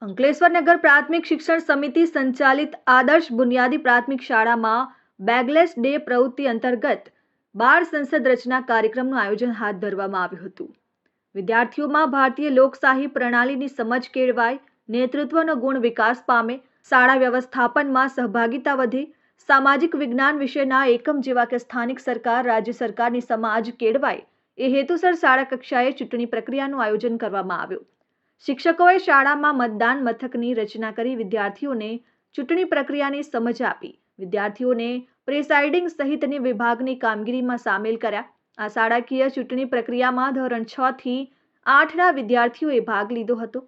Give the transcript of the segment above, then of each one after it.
અંકલેશ્વર નગર પ્રાથમિક શિક્ષણ સમિતિ સંચાલિત આદર્શ બુનિયાદી પ્રાથમિક શાળામાં બેગલેસ ડે પ્રવૃત્તિ અંતર્ગત બાળ સંસદ રચના કાર્યક્રમનું આયોજન હાથ ધરવામાં આવ્યું હતું। વિદ્યાર્થીઓમાં ભારતીય લોકશાહી પ્રણાલીની સમજ કેળવાય, નેતૃત્વનો ગુણ વિકાસ પામે, શાળા વ્યવસ્થાપનમાં સહભાગિતા વધે, સામાજિક વિજ્ઞાન વિષયના એકમ જેવા કે સ્થાનિક સરકાર, રાજ્ય સરકારની સમાજ કેળવાય એ હેતુસર શાળા કક્ષાએ ચૂંટણી પ્રક્રિયાનું આયોજન કરવામાં આવ્યું। શિક્ષકોએ શાળામાં મતદાન મથકની રચના કરી વિદ્યાર્થીઓને ચૂંટણી પ્રક્રિયાની સમજ આપી। વિદ્યાર્થીઓને પ્રિસાઇડિંગ સહિતની વિભાગની કામગીરીમાં સામેલ કર્યા। આ શાળાકીય ચૂંટણી પ્રક્રિયામાં ધોરણ 6 થી 8ના વિદ્યાર્થીઓએ ભાગ લીધો હતો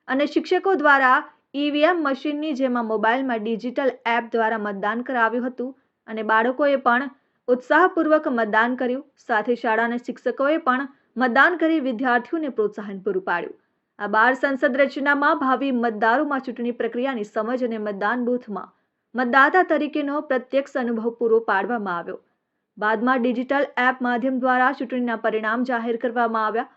અને શિક્ષકો દ્વારા ઈવીએમ મશીનની જેમાં મોબાઈલમાં ડિજિટલ એપ દ્વારા મતદાન કરાવ્યું હતું અને બાળકોએ પણ ઉત્સાહપૂર્વક મતદાન કર્યું। સાથે શાળાના શિક્ષકોએ પણ મતદાન કરી વિદ્યાર્થીઓને પ્રોત્સાહન પૂરું પાડ્યું। આ બાળ સંસદ રચનામાં ભાવિ મતદારોમાં ચૂંટણી પ્રક્રિયાની સમજ અને મતદાન બૂથમાં મતદાતા તરીકેનો પ્રત્યક્ષ અનુભવ પૂરો પાડવામાં આવ્યો। બાદમાં ડિજિટલ એપ માધ્યમ દ્વારા ચૂંટણીના પરિણામ જાહેર કરવામાં આવ્યા।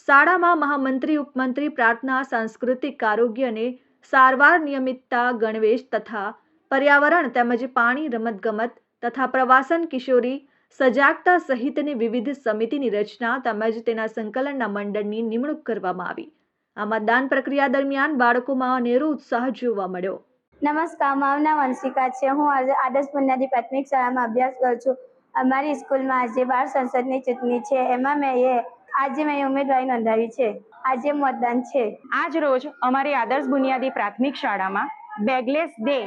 શાળામાં મહામંત્રી, ઉપમંત્રી, પ્રાર્થના, સાંસ્કૃતિક, આરોગ્ય અને સારવાર, નિયમિતતા, ગણવેશ તથા પર્યાવરણ તેમજ પાણી, રમતગમત તથા પ્રવાસન, કિશોરી સજાગતા સહિતની વિવિધ સમિતિની રચના તેમજ તેના સંકલનના મંડળની નિમણૂક કરવામાં આવી। આ મતદાન પ્રક્રિયા દરમિયાન બાળકોમાં અનેરો ઉત્સાહ જોવા મળ્યો। નમસ્કાર, મારું નામ વંશિકા છે। હું આદર્શ બુનિયાદી પ્રાથમિક શાળામાં અભ્યાસ કરું છું। અમારી સ્કૂલમાં આજે બાળ સંસદની ચૂંટણી છે। એમાં મેં ઉમેદવારી નોંધાવી છે। આજે મતદાન છે। આજ રોજ અમારી આદર્શ બુનિયાદી પ્રાથમિક શાળામાં બેગલેસ ડે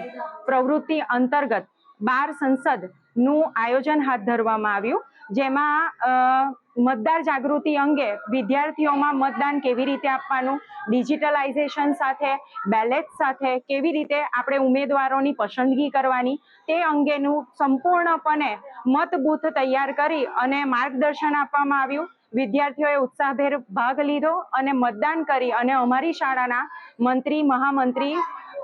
પ્રવૃત્તિ અંતર્ગત બાળ સંસદનું આયોજન હાથ ધરવામાં આવ્યું, જેમાં મતદાર જાગૃતિ અંગે વિદ્યાર્થીઓમાં મતદાન કેવી રીતે આપવાનું, ડિજિટલાઇઝેશન સાથે, બેલેટ સાથે કેવી રીતે આપણે ઉમેદવારોની પસંદગી કરવાની તે અંગેનું સંપૂર્ણપણે મત બૂથ તૈયાર કરી અને માર્ગદર્શન આપવામાં આવ્યું। વિદ્યાર્થીઓએ ઉત્સાહભેર ભાગ લીધો અને મતદાન કરી અને અમારી શાળાના મંત્રી, મહામંત્રી,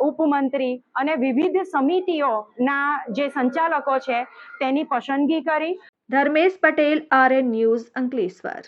ઉપમંત્રી અને વિવિધ સમિતિઓના જે સંચાલકો છે તેની પસંદગી કરી। Dharmesh Patel, RN news, Ankleshwar.